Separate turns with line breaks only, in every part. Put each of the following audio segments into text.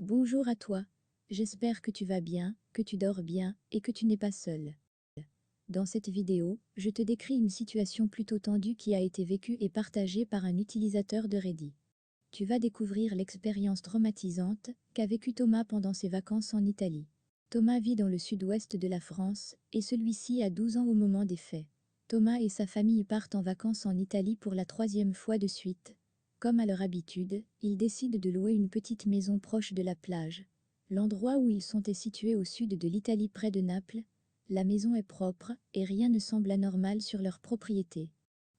Bonjour à toi. J'espère que tu vas bien, que tu dors bien et que tu n'es pas seul. Dans cette vidéo, je te décris une situation plutôt tendue qui a été vécue et partagée par un utilisateur de Reddit. Tu vas découvrir l'expérience traumatisante qu'a vécue Thomas pendant ses vacances en Italie. Thomas vit dans le sud-ouest de la France et celui-ci a 12 ans au moment des faits. Thomas et sa famille partent en vacances en Italie pour la 3e fois de suite. Comme à leur habitude, ils décident de louer une petite maison proche de la plage. L'endroit où ils sont est situé au sud de l'Italie près de Naples. La maison est propre et rien ne semble anormal sur leur propriété.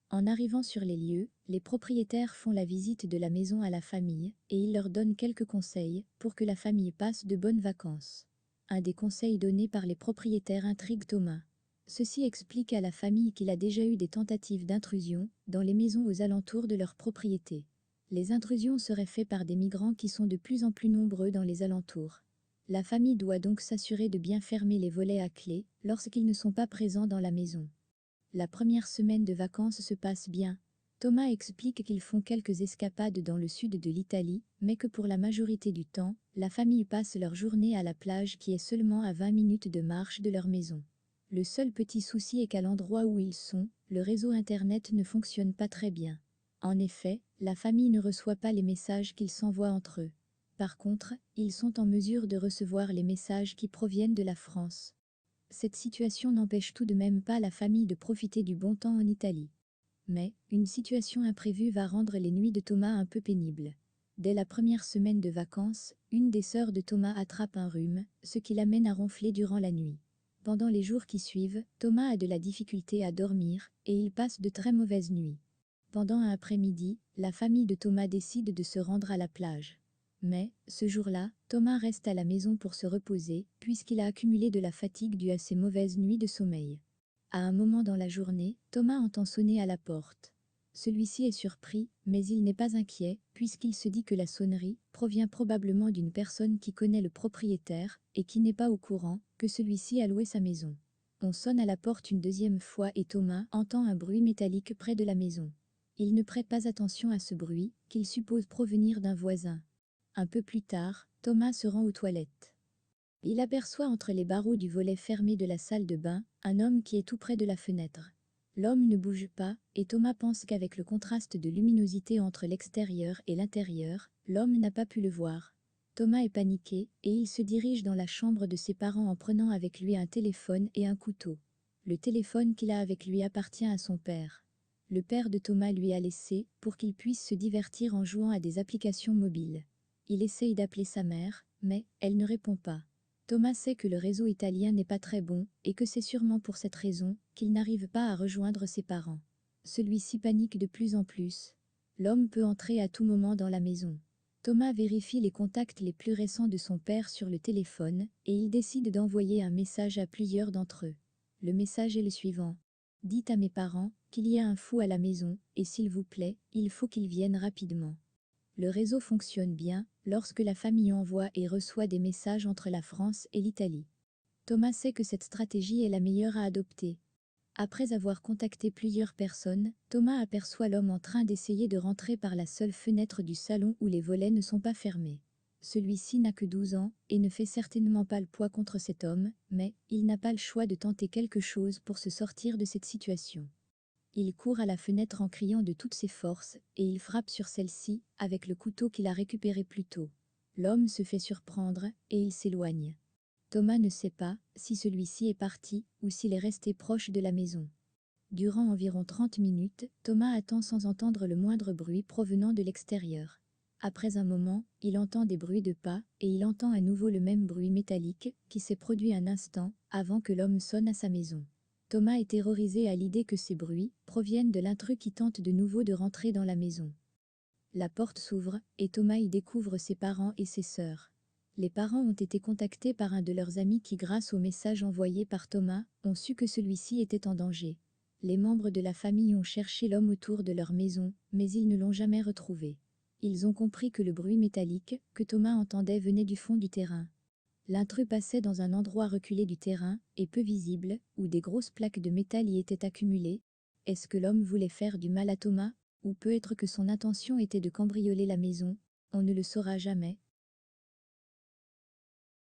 En arrivant sur les lieux, les propriétaires font la visite de la maison à la famille et ils leur donnent quelques conseils pour que la famille passe de bonnes vacances. Un des conseils donnés par les propriétaires intrigue Thomas. Ceci explique à la famille qu'il a déjà eu des tentatives d'intrusion dans les maisons aux alentours de leur propriété. Les intrusions seraient faites par des migrants qui sont de plus en plus nombreux dans les alentours. La famille doit donc s'assurer de bien fermer les volets à clé lorsqu'ils ne sont pas présents dans la maison. La première semaine de vacances se passe bien. Thomas explique qu'ils font quelques escapades dans le sud de l'Italie, mais que pour la majorité du temps, la famille passe leur journée à la plage qui est seulement à 20 minutes de marche de leur maison. Le seul petit souci est qu'à l'endroit où ils sont, le réseau Internet ne fonctionne pas très bien. En effet, la famille ne reçoit pas les messages qu'ils s'envoient entre eux. Par contre, ils sont en mesure de recevoir les messages qui proviennent de la France. Cette situation n'empêche tout de même pas la famille de profiter du bon temps en Italie. Mais, une situation imprévue va rendre les nuits de Thomas un peu pénibles. Dès la première semaine de vacances, une des sœurs de Thomas attrape un rhume, ce qui l'amène à ronfler durant la nuit. Pendant les jours qui suivent, Thomas a de la difficulté à dormir, et il passe de très mauvaises nuits. Pendant un après-midi, la famille de Thomas décide de se rendre à la plage. Mais, ce jour-là, Thomas reste à la maison pour se reposer, puisqu'il a accumulé de la fatigue due à ses mauvaises nuits de sommeil. À un moment dans la journée, Thomas entend sonner à la porte. Celui-ci est surpris, mais il n'est pas inquiet, puisqu'il se dit que la sonnerie provient probablement d'une personne qui connaît le propriétaire et qui n'est pas au courant que celui-ci a loué sa maison. On sonne à la porte une deuxième fois et Thomas entend un bruit métallique près de la maison. Il ne prête pas attention à ce bruit, qu'il suppose provenir d'un voisin. Un peu plus tard, Thomas se rend aux toilettes. Il aperçoit entre les barreaux du volet fermé de la salle de bain, un homme qui est tout près de la fenêtre. L'homme ne bouge pas, et Thomas pense qu'avec le contraste de luminosité entre l'extérieur et l'intérieur, l'homme n'a pas pu le voir. Thomas est paniqué, et il se dirige dans la chambre de ses parents en prenant avec lui un téléphone et un couteau. Le téléphone qu'il a avec lui appartient à son père. Le père de Thomas lui a laissé, pour qu'il puisse se divertir en jouant à des applications mobiles. Il essaye d'appeler sa mère, mais elle ne répond pas. Thomas sait que le réseau italien n'est pas très bon et que c'est sûrement pour cette raison qu'il n'arrive pas à rejoindre ses parents. Celui-ci panique de plus en plus. L'homme peut entrer à tout moment dans la maison. Thomas vérifie les contacts les plus récents de son père sur le téléphone et il décide d'envoyer un message à plusieurs d'entre eux. Le message est le suivant. Dites à mes parents qu'il y a un fou à la maison et s'il vous plaît, il faut qu'ils viennent rapidement. Le réseau fonctionne bien lorsque la famille envoie et reçoit des messages entre la France et l'Italie. Thomas sait que cette stratégie est la meilleure à adopter. Après avoir contacté plusieurs personnes, Thomas aperçoit l'homme en train d'essayer de rentrer par la seule fenêtre du salon où les volets ne sont pas fermés. Celui-ci n'a que 12 ans et ne fait certainement pas le poids contre cet homme, mais il n'a pas le choix de tenter quelque chose pour se sortir de cette situation. Il court à la fenêtre en criant de toutes ses forces, et il frappe sur celle-ci, avec le couteau qu'il a récupéré plus tôt. L'homme se fait surprendre, et il s'éloigne. Thomas ne sait pas si celui-ci est parti, ou s'il est resté proche de la maison. Durant environ 30 minutes, Thomas attend sans entendre le moindre bruit provenant de l'extérieur. Après un moment, il entend des bruits de pas, et il entend à nouveau le même bruit métallique, qui s'est produit un instant, avant que l'homme sonne à sa maison. Thomas est terrorisé à l'idée que ces bruits proviennent de l'intrus qui tente de nouveau de rentrer dans la maison. La porte s'ouvre, et Thomas y découvre ses parents et ses sœurs. Les parents ont été contactés par un de leurs amis qui, grâce au message envoyé par Thomas, ont su que celui-ci était en danger. Les membres de la famille ont cherché l'homme autour de leur maison, mais ils ne l'ont jamais retrouvé. Ils ont compris que le bruit métallique que Thomas entendait venait du fond du terrain. L'intrus passait dans un endroit reculé du terrain, et peu visible, où des grosses plaques de métal y étaient accumulées. Est-ce que l'homme voulait faire du mal à Thomas, ou peut-être que son intention était de cambrioler la maison? On ne le saura jamais,